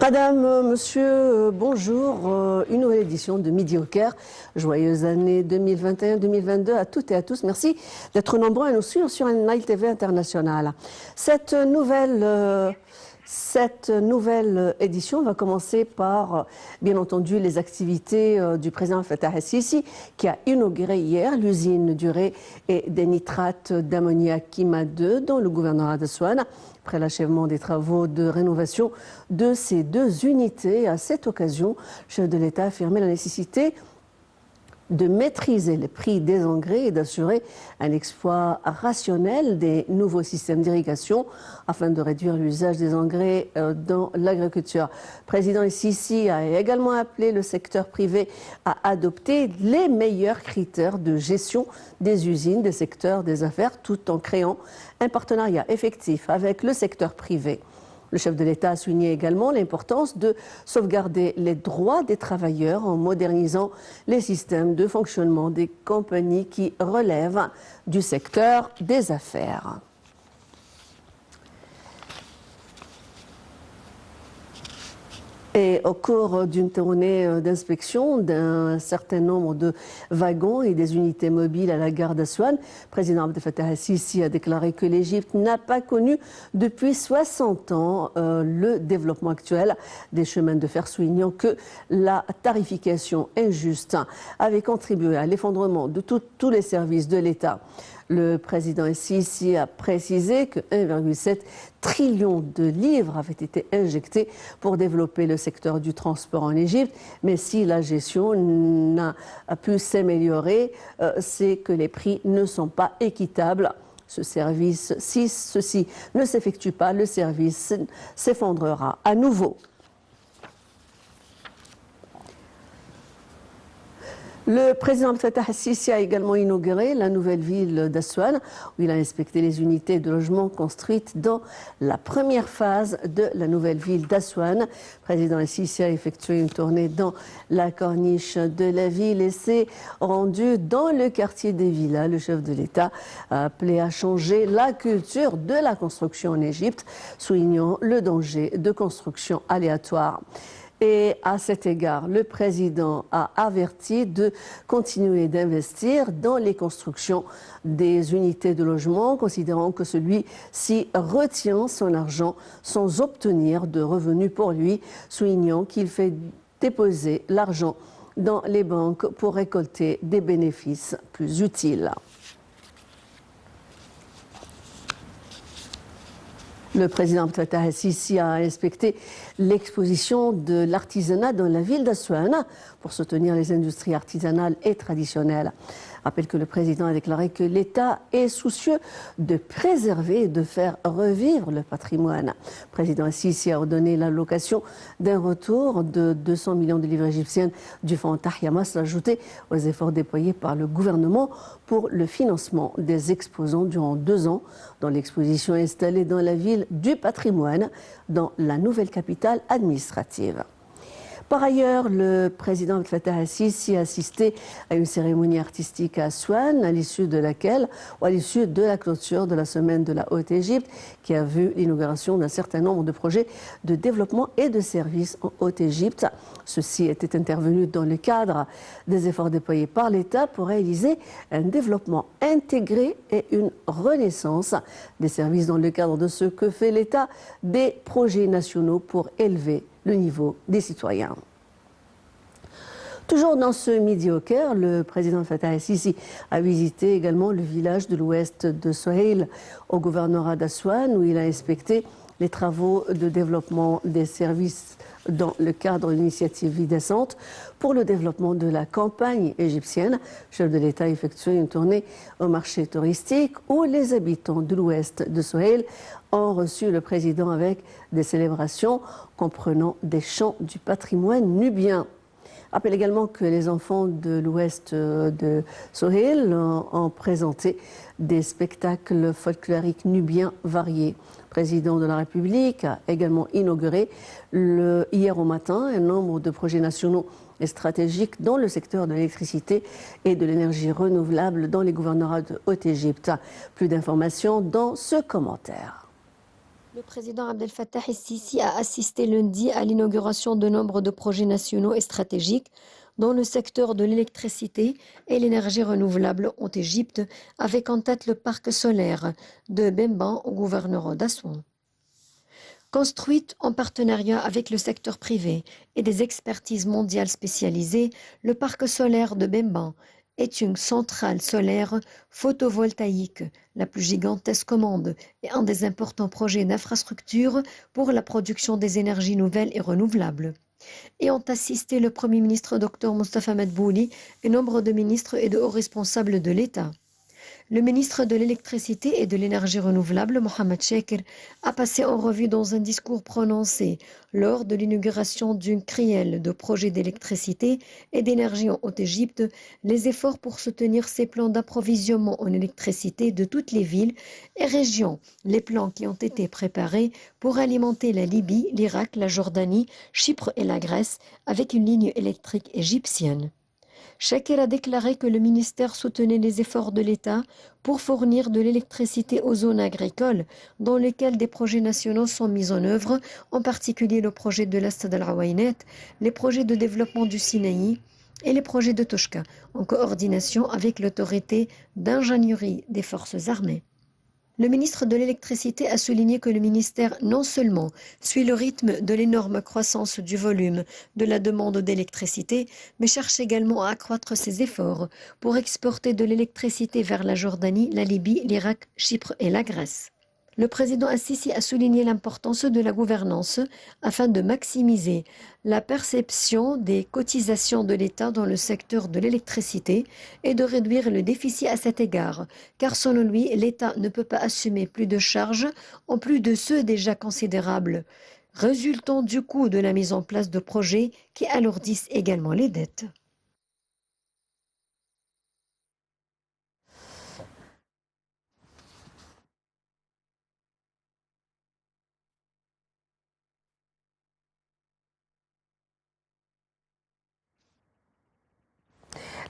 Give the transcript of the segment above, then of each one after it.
Madame, monsieur, bonjour. Une nouvelle édition de Midi au Caire. Joyeuse année 2021-2022 à toutes et à tous. Merci d'être nombreux à nous suivre sur Nile TV International. Cette nouvelle édition va commencer par, bien entendu, les activités du président Fattah el-Sisi qui a inauguré hier l'usine d'urée et des nitrates d'ammoniac Kima 2 dans le gouvernorat d'Aswan. Après l'achèvement des travaux de rénovation de ces deux unités, à cette occasion, le chef de l'État a affirmé la nécessité de maîtriser les prix des engrais et d'assurer un exploit rationnel des nouveaux systèmes d'irrigation afin de réduire l'usage des engrais dans l'agriculture. Le président Sisi a également appelé le secteur privé à adopter les meilleurs critères de gestion des usines, des secteurs des affaires, tout en créant un partenariat effectif avec le secteur privé. Le chef de l'État a souligné également l'importance de sauvegarder les droits des travailleurs en modernisant les systèmes de fonctionnement des compagnies qui relèvent du secteur des affaires. Et au cours d'une tournée d'inspection d'un certain nombre de wagons et des unités mobiles à la gare d'Aswan, le président Abdel Fattah el-Sisi a déclaré que l'Égypte n'a pas connu depuis 60 ans le développement actuel des chemins de fer, soulignant que la tarification injuste avait contribué à l'effondrement de tous les services de l'État. Le président el-Sisi a précisé que 1,7 trillion de livres avaient été injectés pour développer le secteur du transport en Égypte. Mais si la gestion n'a pu s'améliorer, c'est que les prix ne sont pas équitables. Si ceci ne s'effectue pas, le service s'effondrera à nouveau. Le président Abdel Fattah el-Sisi a également inauguré la nouvelle ville d'Aswan, où il a inspecté les unités de logement construites dans la première phase de la nouvelle ville d'Aswan. Le président el-Sisi a effectué une tournée dans la corniche de la ville et s'est rendu dans le quartier des villas. Le chef de l'État a appelé à changer la culture de la construction en Égypte, soulignant le danger de construction aléatoire. Et à cet égard, le président a averti de continuer d'investir dans les constructions des unités de logement, considérant que celui-ci retient son argent sans obtenir de revenus pour lui, soulignant qu'il fait déposer l'argent dans les banques pour récolter des bénéfices plus utiles. Le président Abdel Fattah el-Sisi a inspecté l'exposition de l'artisanat dans la ville d'Aswan pour soutenir les industries artisanales et traditionnelles. Je rappelle que le président a déclaré que l'État est soucieux de préserver et de faire revivre le patrimoine. Le président el-Sisi a ordonné l'allocation d'un retour de 200 millions de livres égyptiennes du fonds Tahyamas, ajouté aux efforts déployés par le gouvernement pour le financement des exposants durant 2 ans dans l'exposition installée dans la ville du patrimoine, dans la nouvelle capitale administrative. Par ailleurs, le président Abdel Fattah el-Sisi a assisté à une cérémonie artistique à Aswan, à l'issue de laquelle, ou à l'issue de la clôture de la semaine de la Haute-Égypte, qui a vu l'inauguration d'un certain nombre de projets de développement et de services en Haute-Égypte. Ceci était intervenu dans le cadre des efforts déployés par l'État pour réaliser un développement intégré et une renaissance des services dans le cadre de ce que fait l'État des projets nationaux pour élever le niveau des citoyens. Toujours dans ce Midi au Caire, le président Fattah el-Sisi a visité également le village de l'ouest de Sohail au gouvernorat d'Aswan, où il a inspecté les travaux de développement des services dans le cadre d'une initiative Vie décente pour le développement de la campagne égyptienne. Le chef de l'État a effectué une tournée au marché touristique où les habitants de l'ouest de Sohail ont reçu le président avec des célébrations comprenant des chants du patrimoine nubien. Je rappelle également que les enfants de l'ouest de Sohail ont présenté des spectacles folkloriques nubiens variés. Le président de la République a également inauguré hier au matin un nombre de projets nationaux et stratégiques dans le secteur de l'électricité et de l'énergie renouvelable dans les gouvernorats de Haute-Égypte. Plus d'informations dans ce commentaire. Le président Abdel Fattah el-Sisi a assisté lundi à l'inauguration de nombre de projets nationaux et stratégiques dans le secteur de l'électricité et l'énergie renouvelable en Égypte, avec en tête le parc solaire de Bemban au gouvernorat d'Assouan. Construite en partenariat avec le secteur privé et des expertises mondiales spécialisées, le parc solaire de Bemban est une centrale solaire photovoltaïque, la plus gigantesque au monde et un des importants projets d'infrastructure pour la production des énergies nouvelles et renouvelables. Et ont assisté le Premier ministre Dr Moustapha Madbouli et nombre de ministres et de hauts responsables de l'État. Le ministre de l'Électricité et de l'Énergie renouvelable, Mohamed Chekr, a passé en revue dans un discours prononcé lors de l'inauguration d'une crielle de projets d'électricité et d'énergie en Haute-Égypte les efforts pour soutenir ces plans d'approvisionnement en électricité de toutes les villes et régions, les plans qui ont été préparés pour alimenter la Libye, l'Irak, la Jordanie, Chypre et la Grèce avec une ligne électrique égyptienne. Chekr a déclaré que le ministère soutenait les efforts de l'État pour fournir de l'électricité aux zones agricoles dans lesquelles des projets nationaux sont mis en œuvre, en particulier le projet de l'Estad al-Awainet, les projets de développement du Sinaï et les projets de Toshka, en coordination avec l'autorité d'ingénierie des forces armées. Le ministre de l'Électricité a souligné que le ministère non seulement suit le rythme de l'énorme croissance du volume de la demande d'électricité, mais cherche également à accroître ses efforts pour exporter de l'électricité vers la Jordanie, la Libye, l'Irak, Chypre et la Grèce. Le président Assisi a souligné l'importance de la gouvernance afin de maximiser la perception des cotisations de l'État dans le secteur de l'électricité et de réduire le déficit à cet égard, car selon lui, l'État ne peut pas assumer plus de charges en plus de ceux déjà considérables, résultant du coût de la mise en place de projets qui alourdissent également les dettes.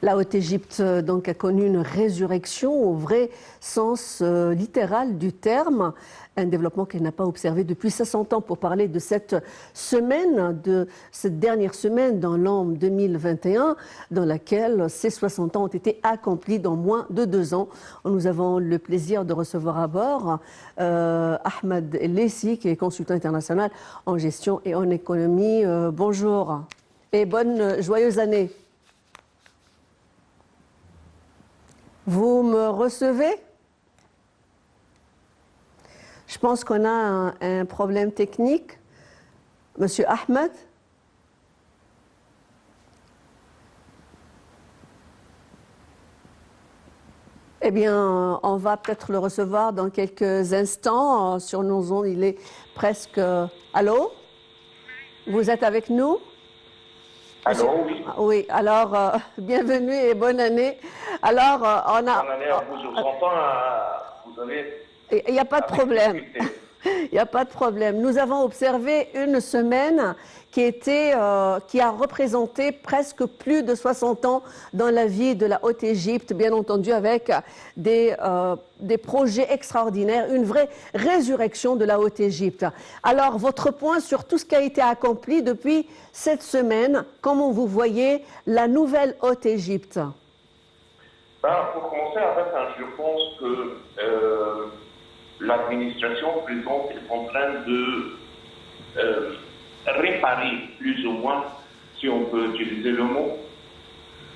La Haute-Égypte donc a connu une résurrection au vrai sens littéral du terme, un développement qu'elle n'a pas observé depuis 60 ans. Pour parler de cette semaine, de cette dernière semaine dans l'an 2021, dans laquelle ces 60 ans ont été accomplis dans moins de 2 ans. Nous avons le plaisir de recevoir à bord Ahmed El-Lessi, qui est consultant international en gestion et en économie. Bonjour et bonne joyeuse année. Vous me recevez? Je pense qu'on a un problème technique. Monsieur Ahmed? Eh bien, on va peut-être le recevoir dans quelques instants. Sur nos ondes, il est presque... Allô? Vous êtes avec nous? Allô, oui. Oui, alors, bienvenue et bonne année. Alors, on a... Bonne année à vous, je vous entends, vous avez... Il n'y a pas de problème. Il n'y a pas de problème. Nous avons observé une semaine qui a représenté presque plus de 60 ans dans la vie de la Haute-Égypte, bien entendu avec des projets extraordinaires, une vraie résurrection de la Haute-Égypte. Alors, votre point sur tout ce qui a été accompli depuis cette semaine, comment vous voyez la nouvelle Haute-Égypte? Pour commencer, en fait, je pense que l'administration présente est en train de réparer plus ou moins, si on peut utiliser le mot,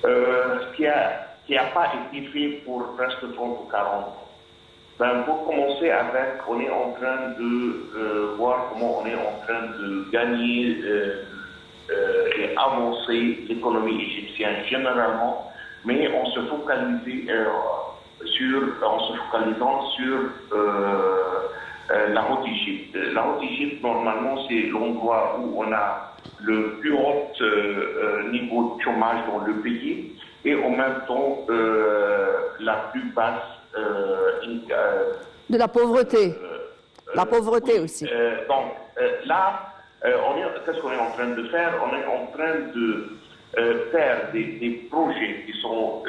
ce qui a pas été fait pour presque 30 ou 40 ans. Pour commencer avec, on est en train de voir comment on est en train de gagner et avancer l'économie égyptienne généralement, mais en se focalisant sur la Haute-Égypte. La Haute-Égypte, normalement, c'est l'endroit où on a le plus haut niveau de chômage dans le pays et en même temps la plus basse... de la pauvreté. La pauvreté oui, aussi. Donc là, qu'est-ce qu'on est en train de faire? On est en train de faire des projets qui sont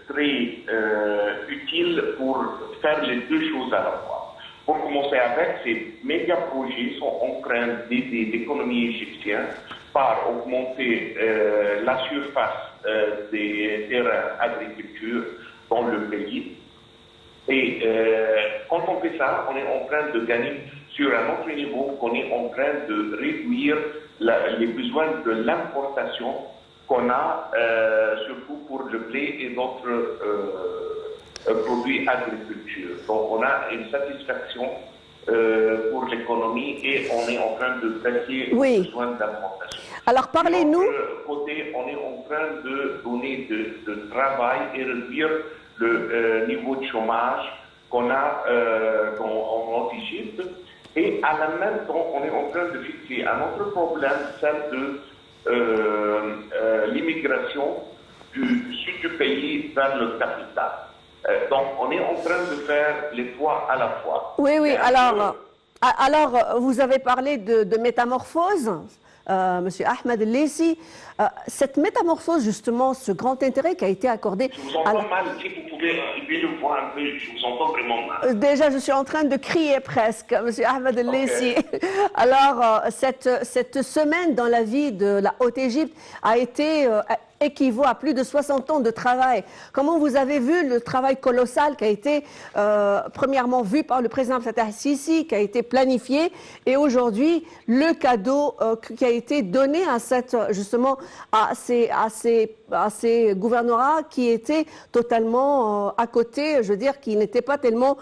très utiles pour faire les deux choses à la fois. Pour commencer avec, ces méga projets sont en train d'aider l'économie égyptienne par augmenter la surface des terrains agriculture dans le pays. Et quand on fait ça, on est en train de gagner sur un autre niveau, qu'on est en train de réduire les besoins de l'importation qu'on a, surtout pour le blé et d'autres produits agriculture. Donc on a une satisfaction pour l'économie et on est en train de baisser les besoins d'importation. Alors parlez-nous. De l'autre côté, on est en train de donner de travail et réduire le niveau de chômage qu'on a en Égypte. Et à la même temps, on est en train de fixer un autre problème, celle de l'immigration du sud du pays vers le capital. Donc, on est en train de faire les trois à la fois. Oui, oui. Alors, vous avez parlé de métamorphose, Monsieur Ahmed El-Leisi. Cette métamorphose, justement, ce grand intérêt qui a été accordé... Je vous entends mal. Si vous pouvez élever le voix un peu, je vous entends vraiment mal. Déjà, je suis en train de crier presque, Monsieur Ahmed El-Leisi. Alors, cette semaine dans la vie de la Haute-Égypte a été... équivaut à plus de 60 ans de travail. Comment vous avez vu le travail colossal qui a été premièrement vu par le président Fattah Sisi, qui a été planifié, et aujourd'hui le cadeau qui a été donné à justement à ces gouvernorats qui étaient totalement à côté, je veux dire, qui n'étaient pas tellement,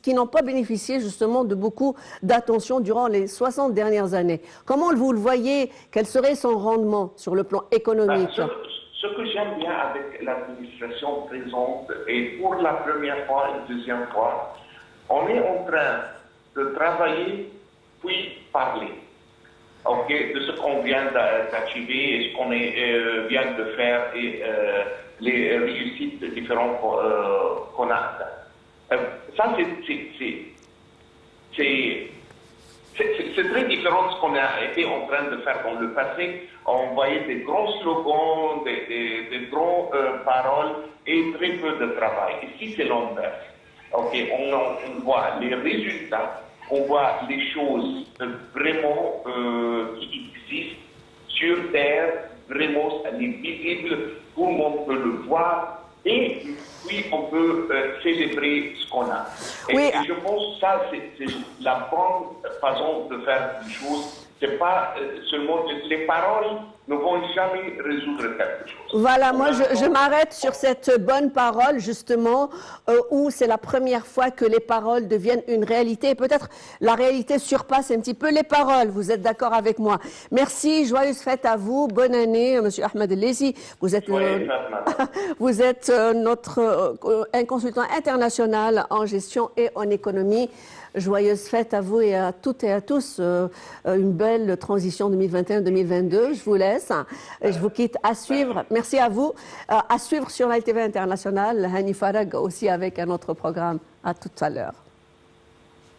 qui n'ont pas bénéficié justement de beaucoup d'attention durant les 60 dernières années. Comment vous le voyez? Quel serait son rendement sur le plan économique? Ce que j'aime bien avec l'administration présente, et pour la première fois et une deuxième fois, on est en train de travailler puis parler. De ce qu'on vient d'achever et ce qu'on vient de faire et les réussites différentes qu'on a. Ça, c'est très différent de ce qu'on a été en train de faire dans le passé. On voyait des grands slogans, des grandes paroles et très peu de travail. Ici, c'est l'inverse. On voit les résultats, on voit les choses vraiment qui existent sur Terre, vraiment, elle est visible, tout le monde peut le voir. Et puis, on peut célébrer ce qu'on a. Et je pense que ça, c'est la bonne façon de faire les choses. C'est pas seulement les paroles ne vont jamais résoudre quelque chose. Voilà, moi je m'arrête sur cette bonne parole justement où c'est la première fois que les paroles deviennent une réalité. Peut-être la réalité surpasse un petit peu les paroles. Vous êtes d'accord avec moi? Merci, joyeuse fête à vous, bonne année, Monsieur Ahmed El-Leisi. Vous êtes un consultant international en gestion et en économie. Joyeuse fête à vous et à toutes et à tous. Une belle transition 2021-2022. Je vous laisse. Je vous quitte à suivre. Merci à vous. À suivre sur la TV internationale. Hani Farag aussi avec un autre programme. À tout à l'heure.